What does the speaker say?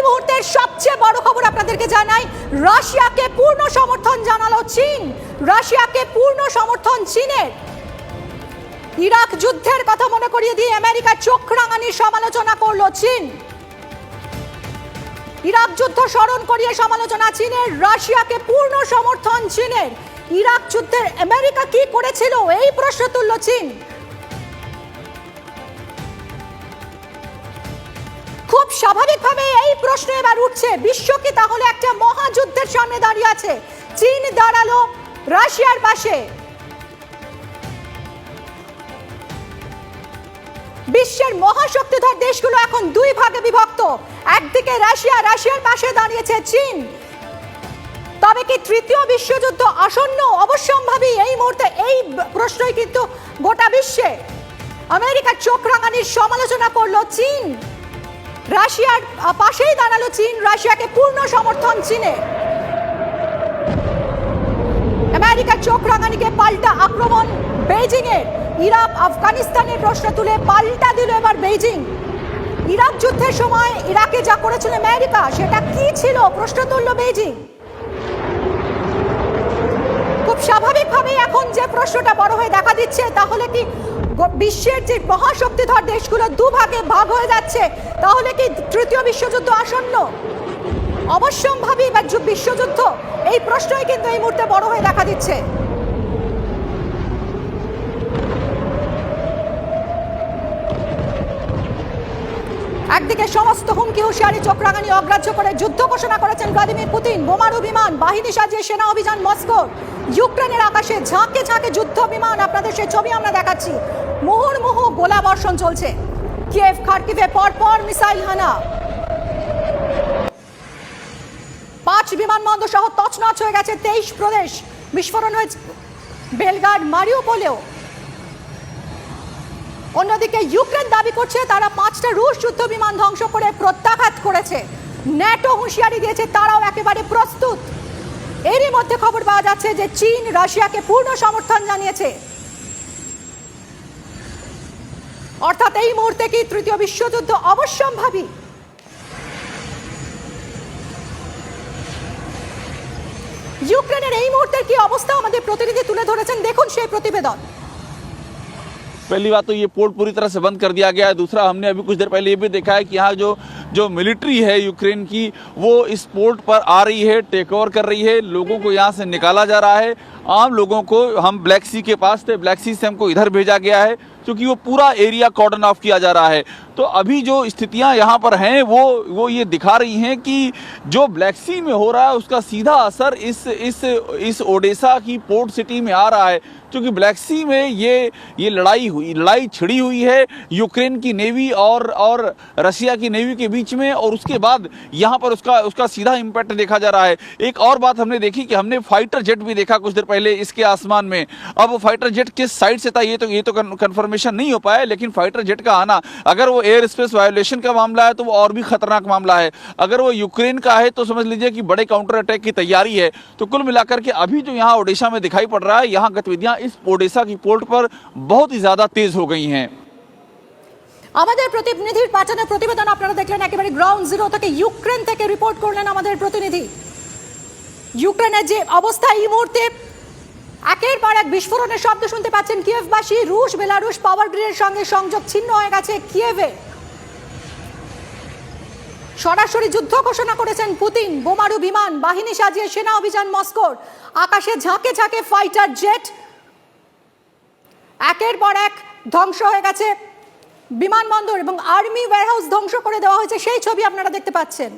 মুহূর্তের সবচেয়ে বড় খবর আপনাদেরকে জানাই, রাশিয়াকে পূর্ণ সমর্থন জানালো চীন। রাশিয়াকে পূর্ণ সমর্থন চীনের। ইরাক যুদ্ধের কথা মনে করিয়ে দিয়ে আমেরিকার চোখ রাঙানির সমালোচনা করলো চীন। ইরাক যুদ্ধ স্মরণ করিয়ে সমালোচনা চীনের। রাশিয়াকে পূর্ণ সমর্থন চীনের। ইরাক যুদ্ধে আমেরিকা কি করেছিল এই প্রশ্ন তুলল চীন। খুব স্বাভাবিকভাবে এই প্রশ্ন এবার উঠছে, বিশ্ব কি তাহলে একটা মহাযুদ্ধের সামনে দাঁড়িয়ে আছে? চীন দাঁড়ালো রাশিয়ার পাশে। বিশ্বের মহাশক্তিধর দেশগুলো এখন দুই ভাগে বিভক্ত। একদিকে রাশিয়া, রাশিয়ার পাশে দাঁড়িয়েছে চীন। তবে কি তৃতীয় বিশ্বযুদ্ধ আসন্ন? অবশ্যম্ভাবী এই মুহূর্তে এই প্রশ্নই কিন্তু গোটা বিশ্বে। আমেরিকার চোখ রাঙানির সমালোচনা করলো চীন। রাশিয়ার পাশেই দাঁড়ালো চীন। রাশিয়াকে পূর্ণ সমর্থন চীনের। আমেরিকার চোখ রাঙানিকে পাল্টা আক্রমণ বেইজিং এর। ইরাক আফগানিস্তানের প্রশ্ন তুলে পাল্টা দিল এবার বেইজিং। ইরাক যুদ্ধের সময় ইরাকে যা করেছিল আমেরিকা, সেটা কি ছিল প্রশ্ন তুলল বেইজিং। খুব স্বাভাবিকভাবে এখন যে প্রশ্নটা বড় হয়ে দেখা দিচ্ছে, তাহলে কি বিশ্বের যে মহাশক্তিধর দেশগুলো দুভাগে ভাগ হয়ে যাচ্ছে, তাহলে কি তৃতীয় বিশ্বযুদ্ধ আসন্ন? অবশ্যম্ভাবী বা বিশ্বযুদ্ধ, এই প্রশ্নই কিন্তু এই মুহূর্তে বড় হয়ে দেখা দিচ্ছে। একদিকে সমস্ত হুমকি হুঁশিয়ারি চোখ রাঙানি অগ্রাহ্য করে যুদ্ধ ঘোষণা করেছেন ভ্লাদিমির পুতিন। বোমারু বিমান বাহিনী সাজিয়ে সেনা অভিযান মস্কোর। ইউক্রেনের আকাশে ঝাঁকে ঝাঁকে যুদ্ধ বিমান, আপনাদের সেই ছবি আমরা দেখাচ্ছি। মুহুর্মুহু গোলা বর্ষণ চলছে। কিয়েভ খার্কিভে পরপর মিসাইল হানা। 5 বিমানবন্দর সহ তছনছ হয়ে গেছে 23 প্রদেশ। বিস্ফোরণ হয়েছে বেলগার্ড, মারিউপোলেও। অন্যদিকে ইউক্রেন দাবি করছে তারা 5টা রুশ যুদ্ধ বিমান ধ্বংস করে প্রত্যাঘাত করেছে। ন্যাটো হুঁশিয়ারি দিয়েছে তারাও একেবারে প্রস্তুত। এরই মধ্যে খবর পাওয়া যাচ্ছে যে চীন রাশিয়াকে পূর্ণ সমর্থন জানিয়েছে। অর্থাৎ এই মুহূর্তে কি তৃতীয় বিশ্বযুদ্ধ অবশ্যম্ভাবী? ইউক্রেনের এই মুহূর্তের কি অবস্থা আমাদের প্রতিনিধি তুলে ধরেছেন, দেখুন সেই প্রতিবেদন। पहली बात तो ये पोर्ट पूरी तरह से बंद कर दिया गया है। दूसरा, हमने अभी कुछ देर पहले ये भी देखा है कि यहाँ जो मिलिट्री है यूक्रेन की, वो इस पोर्ट पर आ रही है, टेक ओवर कर रही है। लोगों को यहाँ से निकाला जा रहा है। आम लोगों को, हम ब्लैक सी के पास थे, ब्लैक सी से हमको इधर भेजा गया है क्योंकि वो पूरा एरिया कॉर्डन ऑफ किया जा रहा है। तो अभी जो स्थितियां यहाँ पर हैं वो ये दिखा रही हैं कि जो ब्लैक सी में हो रहा है उसका सीधा असर इस ओडेसा की पोर्ट सिटी में आ रहा है। क्योंकि ब्लैक सी में ये लड़ाई छिड़ी हुई है यूक्रेन की नेवी और रशिया की नेवी के बीच में, और उसके बाद यहाँ पर उसका सीधा इम्पैक्ट देखा जा रहा है। एक और बात हमने देखी कि हमने फाइटर जेट भी देखा कुछ देर पहले इसके आसमान में। अब वो फाइटर जेट किस साइड से था ये तो कंफर्मेशन नहीं हो पाया, लेकिन फाइटर जेट का आना, अगर वो एयर स्पेस वायोलेशन का मामला है तो वो और भी खतरनाक मामला है। अगर वो यूक्रेन का है तो समझ लीजिए कि बड़े काउंटर अटैक की तैयारी है। तो कुल मिलाकर के अभी जो यहाँ ओडिशा में दिखाई पड़ रहा है, यहाँ गतिविधियां इस ओडिशा की पोर्ट पर बहुत ही ज्यादा तेज हो गई हैं। আমাদের প্রতিনিধির পাঠানো প্রতিবেদন আপনারা দেখলেন একেবারে গ্রাউন্ড জিরো থেকে, ইউক্রেন থেকে রিপোর্ট করলেন আমাদের প্রতিনিধি। ইউক্রেনের যে অবস্থা এই মুহূর্তে, একের পর এক বিস্ফোরণের শব্দ শুনতে পাচ্ছেন কিয়েভবাসী। রুশ বেলারুশ পাওয়ার গ্রিডের সঙ্গে সংযোগ ছিন্ন হয়ে গেছে কিয়েভে। সরাসরি যুদ্ধ ঘোষণা করেছেন পুতিন। বোমারু বিমান বাহিনী সাজিয়ে সেনা অভিযান মস্কোর। আকাশে ঝাঁকে ঝাঁকে ফাইটার জেট। একের পর এক ধ্বংস হয়ে গেছে বিমানবন্দর এবং আর্মি ওয়্যারহাউস ধ্বংস করে দেওয়া হয়েছে, সেই ছবি আপনারা দেখতে পাচ্ছেন।